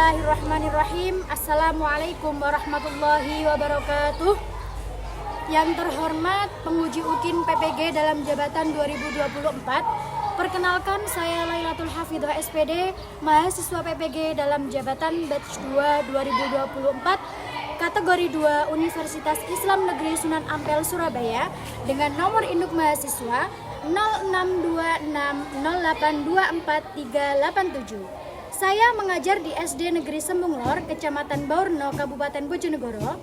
Bismillahirrahmanirrahim. Assalamualaikum warahmatullahi wabarakatuh. Yang terhormat penguji UKIN PPG dalam jabatan 2024, perkenalkan saya Lailatul Hafidhah SPD, mahasiswa PPG dalam jabatan batch 2 2024, kategori 2 Universitas Islam Negeri Sunan Ampel Surabaya dengan nomor induk mahasiswa 0626082437. Saya mengajar di SD Negeri Sembunglor, Kecamatan Baurno, Kabupaten Bojonegoro.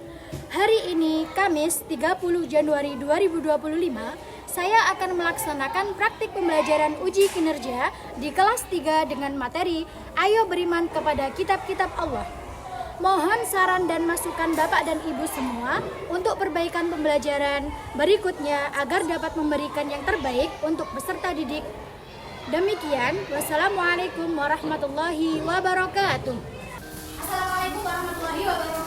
Hari ini, Kamis 30 Januari 2025, saya akan melaksanakan praktik pembelajaran uji kinerja di kelas 3 dengan materi Ayo Beriman kepada Kitab-Kitab Allah. Mohon saran dan masukan Bapak dan Ibu semua untuk perbaikan pembelajaran berikutnya agar dapat memberikan yang terbaik untuk peserta didik. Demikian, wassalamualaikum warahmatullahi wabarakatuh. Assalamualaikum warahmatullahi wabarakatuh.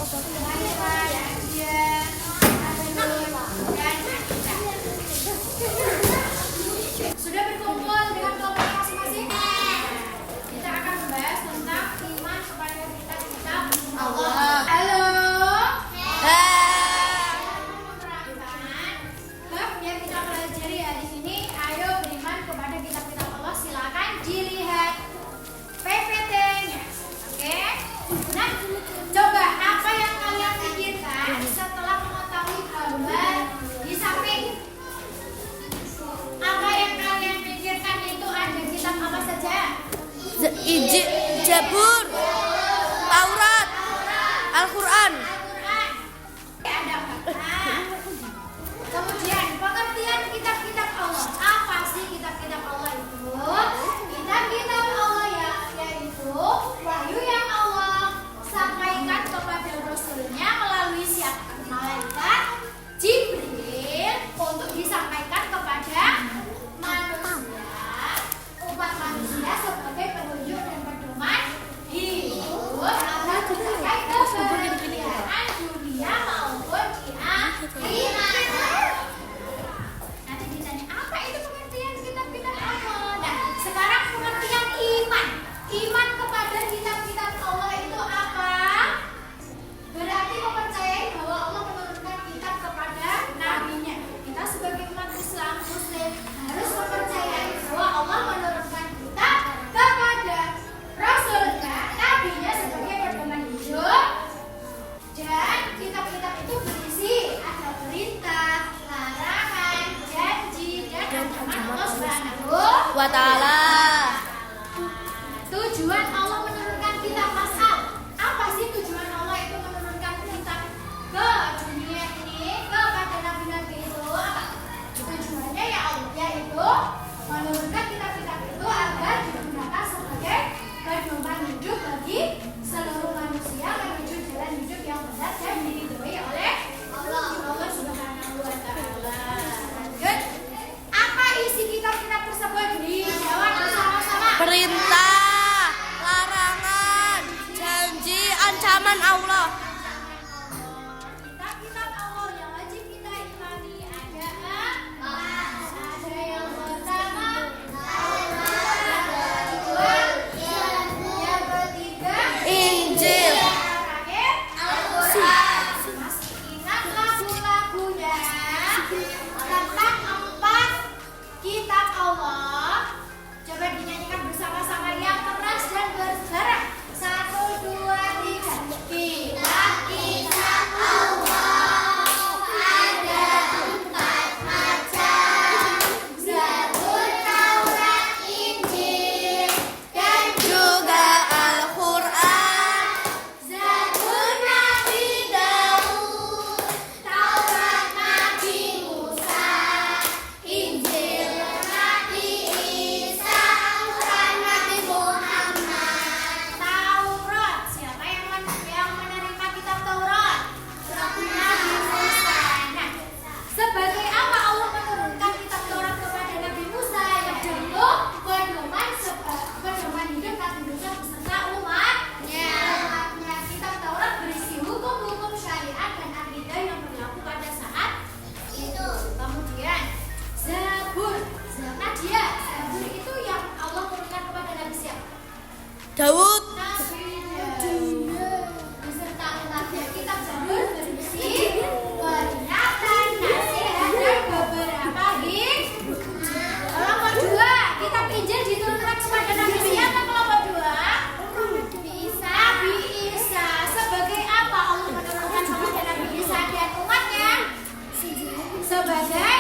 Sudah berkumpul dengan kelompok masing-masing? Kita akan membahas tentang iman kepada kitab Allah. Halo. Bab yang kita pelajari hari ini, ayo beriman kepada kitab-kitab Allah. Silakan dilihat PPT-nya. Oke? Nah, coba apa yang kalian pikirkan setelah mengetahui gambar di samping? Apa yang kalian pikirkan itu ada kitab apa saja? Injil, Zabur, Taurat, Al-Quran. Ada empat. Kemudian pengertian kitab-kitab Allah. Apa sih kitab-kitab Allah itu? Kitab-kitab Allah yaitu wahyu yang Allah sampaikan kepada Rasulnya melalui siapa? Malaikat Jibril untuk disampaikan kepada manusia, umat manusia sebagai petunjuk dan pedoman hidup agar mencapai kebahagiaan dunia maupun di akhirat. Nanti ditanya apa itu pengertian kitab-kitab Allah. Nah, sekarang pengertian iman. Iman kepada kitab-kitab Allah itu apa? Berarti mempercayai bahwa Allah menurunkan kitab kepada nabinya. Kita sebagai umat Islam Muslim harus mempercayai bahwa Allah menurunkan kitab kepada Rasulnya, nabinya sebagai pedoman hidup. Dan kitab-kitab itu berisi ada perintah, larangan, janji, dan ancaman Allah Subhanahu Wa ta'ala. Tujuan Allah menurunkan kitab masal. Apa sih tujuan Allah itu menurunkan kitab ke dunia ini kepada nabi-nabi itu? Apa? Tujuannya ya Allah yaitu menurunkan kitab-kitab itu agar digunakan sebagai pedoman hidup bagi seluruh manusia menuju jalan hidup yang benar dan diridhoi oleh Allah Subhanahu wa taala. Lanjut. Apa isi kitab-kitab tersebut? Dijawab bersama-sama. Perintah, larangan, janji, ancaman Allah. Kitab-kitab Allah yang wajib kita imani ada empat. Ada yang pertama Taurat, yang kedua yang ketiga Injil. yang terakhir Al-Quran. Masih ingat lagu-lagunya tentang empat kitab Allah? Coba dinyanyikan bersama-sama yang keras dan bergerak. 1, 2, 3. Kitab-kitab Allah ada empat macam. Zabur, Taurat, Injil, dan Juga Al-Quran. Zabur Nabi Daud, Taurat Nabi Musa, Injil Nabi Isa, Al-Quran Nabi Muhammad. Taurat, siapa yang menerima kitab Taurat? Nabi Musa. Nah, sebagai apa Allah menurunkan kitab Taurat kepada Nabi Musa? Yaitu pedoman hidup Nabi Musa beserta umatnya. Kitab Taurat berisi hukum-hukum syariat dan akidah yang berlaku pada saat itu. Kemudian Zabur. Zabur itu yang Allah turunkan kepada Nabi siapa? Daud. Nabi Daud beserta umatnya. Kitab Zabur berisi peringatan, nasihat, dan beberapa hikmah. Kelompok dua, kitab Injil diturunkan kepada Nabi siapa? Kelompok dua, Nabi Isa. Sebagai apa Allah menurunkan kepada Nabi Isa dan umatnya? Sebagai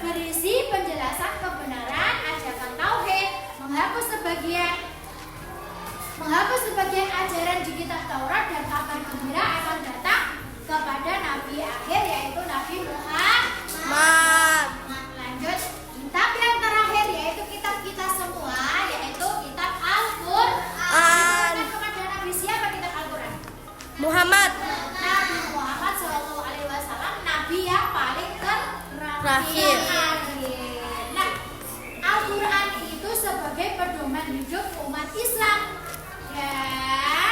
berisi penjelasan kebenaran, ajakan tauhid, menghapus sebagian ajaran di kitab Taurat, dan kabar gembira akan datang kepada nabi akhir yaitu Nabi Muhammad. Lanjut, kitab yang terakhir yaitu kitab kita semua yaitu kitab Al-Quran. Kepada Nabi siapa kitab Al-Quran? Muhammad. Nabi Muhammad SAW, nabi yang paling Terakhir. Nah, Al-Quran itu sebagai pedoman hidup umat Islam dan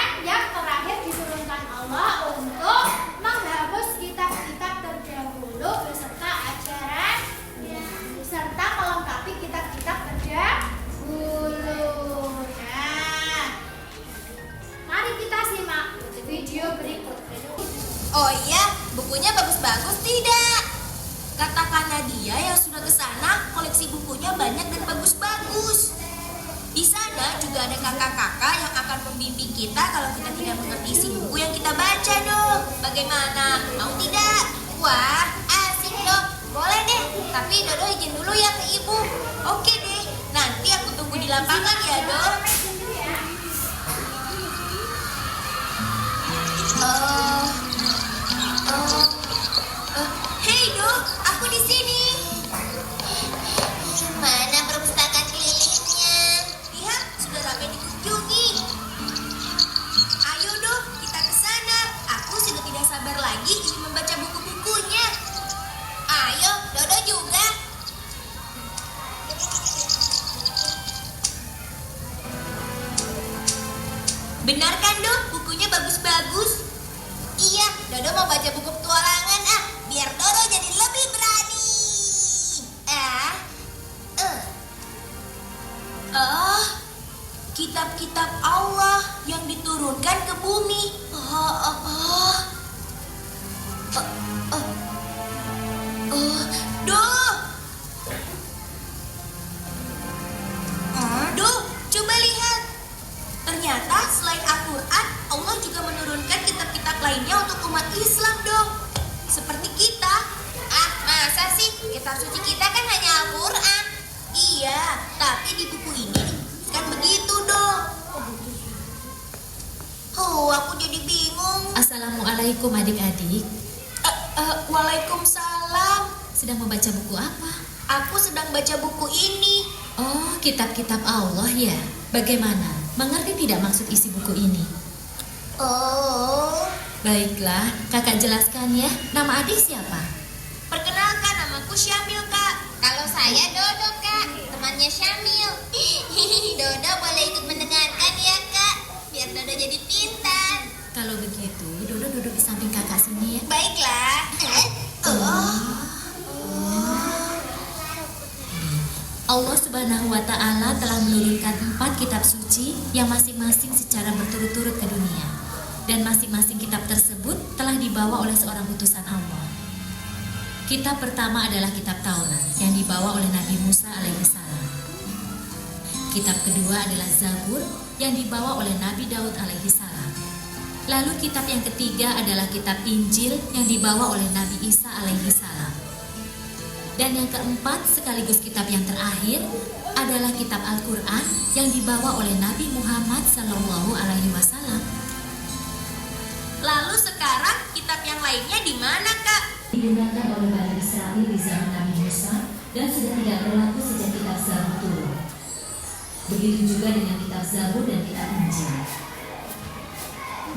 juga ada kakak-kakak yang akan membimbing kita kalau kita tidak mengerti isi buku yang kita baca dong. Bagaimana? Mau tidak? Wah, asik dong. Boleh deh, tapi Dodo izin dulu ya ke ibu. Oke deh, nanti aku tunggu di lapangan ya dong. Hei dok, aku di sini. Mana perpustakaan kelilingnya? Lihat, sudah ramai dikunjungi. Ayo dok, kita ke sana. Aku sudah tidak sabar lagi ingin membaca buku-bukunya. Ayo, Dodo juga. Benar kan dok, bukunya bagus-bagus. Iya, Dodo mau baca buku petualangan biar Dodo jadi lebih berani. Kitab-kitab Allah yang diturunkan ke bumi. Dok. Dok, coba lihat. Ternyata selain Al-Quran, Allah juga menurunkan kitab-kitab lainnya untuk umat Islam, dong. Seperti kita. Masa sih? Kitab suci kita kan hanya Al-Quran. Iya, tapi di buku ini kan begitu, dong. Aku jadi bingung. Assalamualaikum adik-adik. Waalaikumsalam. Sedang membaca buku apa? Aku sedang baca buku ini. Oh, kitab-kitab Allah ya. Bagaimana? Mengerti tidak maksud isi buku ini? Oh, Baiklah, kakak jelaskan ya. Nama adik siapa? perkenalkan, namaku Syamil, Kak. Kalau saya Dodo, Kak, temannya Syamil. Dodo boleh ikut mendengarkan ya, Kak, biar Dodo jadi pintar. Kalau begitu, Dodo duduk di samping kakak sini ya. Baiklah. Allah Subhanahu wa Ta'ala telah menurunkan 4 kitab suci yang masing-masing secara berturut-turut ke dunia. Dan masing-masing kitab tersebut telah dibawa oleh seorang utusan Allah. Kitab pertama adalah kitab Taurat yang dibawa oleh Nabi Musa alaihissalam. Kitab kedua adalah Zabur yang dibawa oleh Nabi Daud alaihissalam. Lalu kitab yang ketiga adalah kitab Injil yang dibawa oleh Nabi Isa alaihissalam. Dan yang keempat sekaligus kitab yang terakhir adalah kitab Al-Quran yang dibawa oleh Nabi Muhammad SAW. Lalu sekarang kitab yang lainnya di mana, Kak? Digunakan oleh Bani Israel di zaman Nabi Musa dan sudah tidak berlaku sejak kitab Zabur turun. Begitu juga dengan kitab Zabur dan kitab Injil.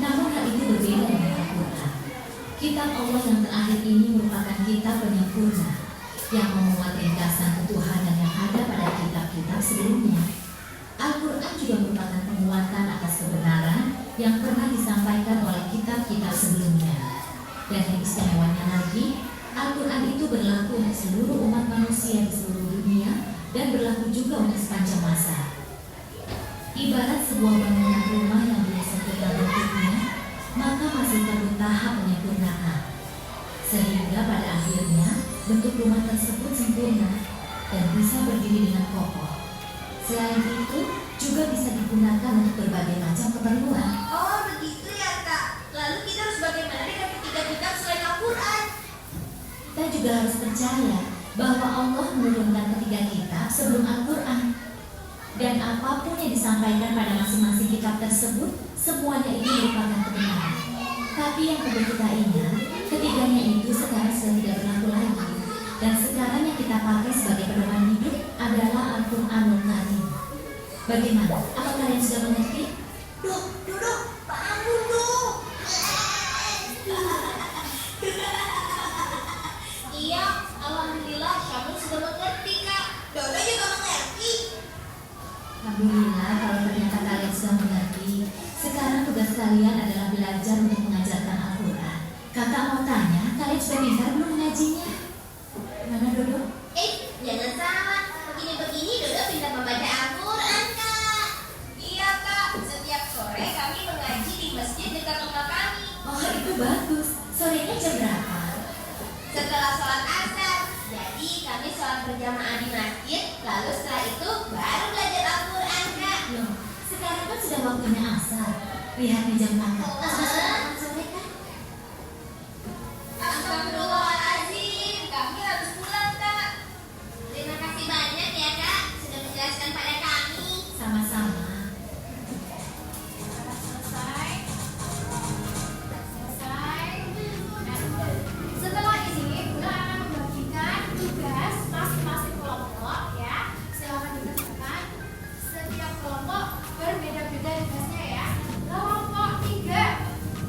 Namun hal itu berbeda dengan Al-Quran. Kitab Allah yang terakhir ini merupakan kitab penyempurna yang memuat ringkasan ketuhanan yang ada pada kitab-kitab sebelumnya. Al-Quran juga merupakan penguatan atas kebenaran yang pernah disampaikan oleh kitab-kitab sebelumnya. Dan yang istimewanya lagi, Al-Quran itu berlaku untuk seluruh umat manusia di seluruh dunia dan berlaku juga untuk sepanjang masa. Ibarat sebuah bangunan rumah yang belum sempurna bentuknya, maka masih perlu tahap penyempurnaan. Sehingga pada akhirnya bentuk rumah tersebut sempurna dan bisa berdiri dengan kokoh. Selain itu, juga bisa digunakan untuk berbagai macam keperluan. Oh, begitu ya, Kak. Lalu kita harus bagaimana dengan ketiga kitab selain Al-Quran? Kita juga harus percaya bahwa Allah menurunkan ketiga kitab sebelum Al-Quran. Dan apapun yang disampaikan pada masing-masing kitab tersebut, semuanya itu merupakan kebenaran. Tapi yang perlu kita ingat, ketiganya itu sekarang sudah tidak berlaku lagi. Dan sekarang yang kita pakai sebagai pedoman hidup adalah Al-Quranul Karim. Bagaimana? Apa kalian sudah mengerti? Duduk, paham dulu. Iya, alhamdulillah Syamil sudah mengerti, Kak. Dodo juga mengerti. Alhamdulillah kalau ternyata kalian sudah mengerti. Sekarang tugas kalian adalah belajar untuk mengajarkan Al-Quran. Kakak mau tanya, kalian sudah pintar belum mengajinya? Mana Dodo? Jangan salah. Begini-begini Dodo pintar membaca Al-Quran, Kak. Iya, Kak. Setiap sore kami mengaji di masjid dekat rumah kami. Oh itu bagus. Sorenya jam berapa? Setelah sholat asar. Jadi kami sholat berjamaah di masjid. Lalu setelah itu baru belajar Al-Quran, Kak. Loh, sudah waktunya asar. Lihat di jam tangan. Selamat sore kan? Astagfirullahaladzim, kami harus pulang, Kak. Terima kasih banyak ya, Kak, sudah menjelaskan pada kami. Sama-sama. Setelah ini, Bunda akan membagikan tugas masing-masing kelompok ya. Silakan dikerjakan. Setiap kelompok berbeda-beda tugasnya ya. Kelompok 3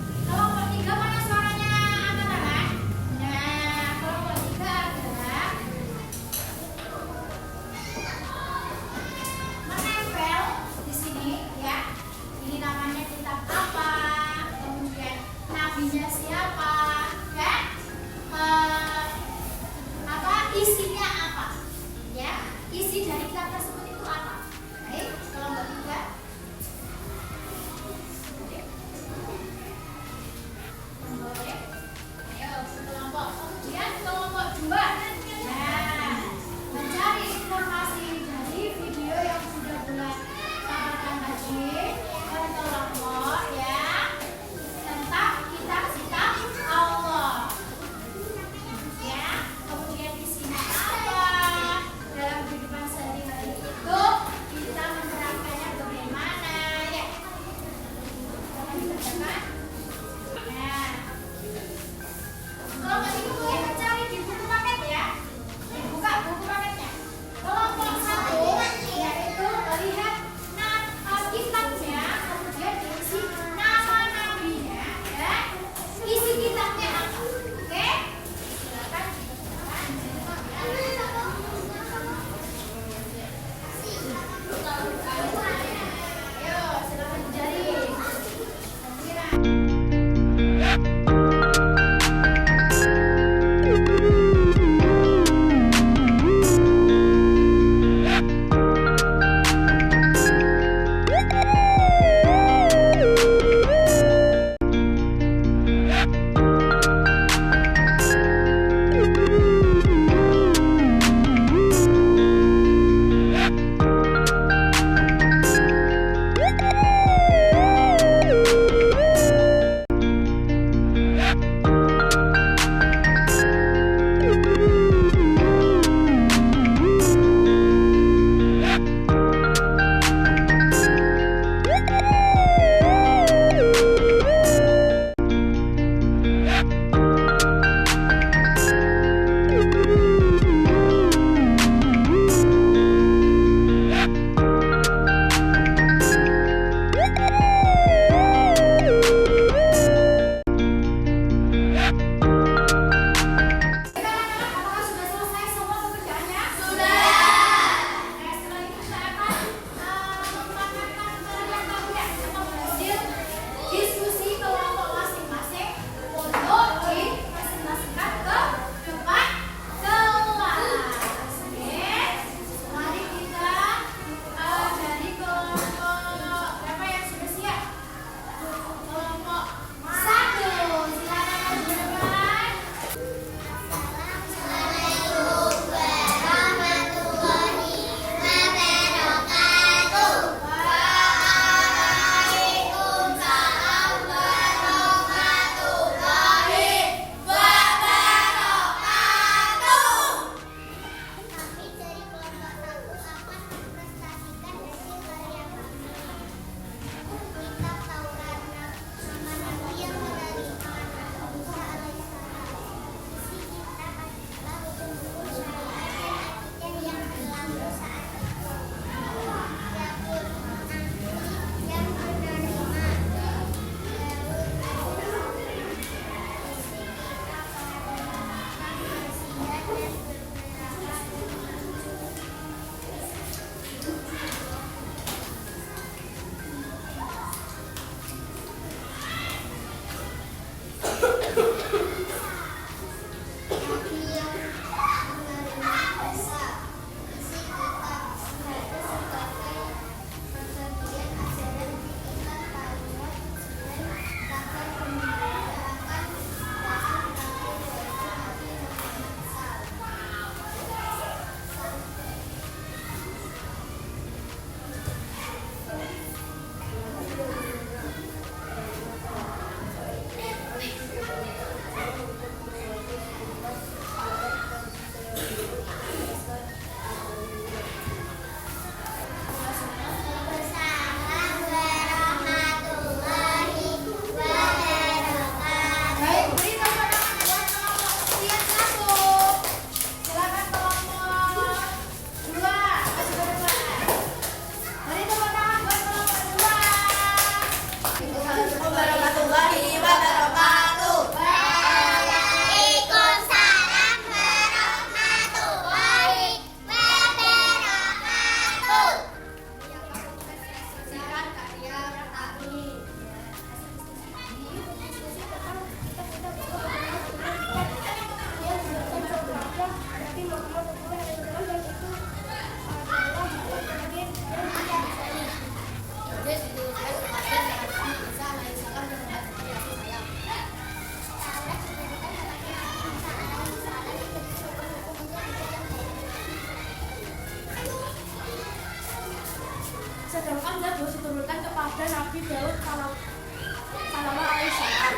kepada Nabi Daud sallallahu alaihi wasallam.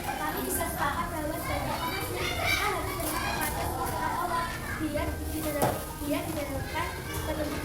Kami bisa sepakat bahwa setiap orang harus berhak atas Allah. Dia ditentukan petunjuk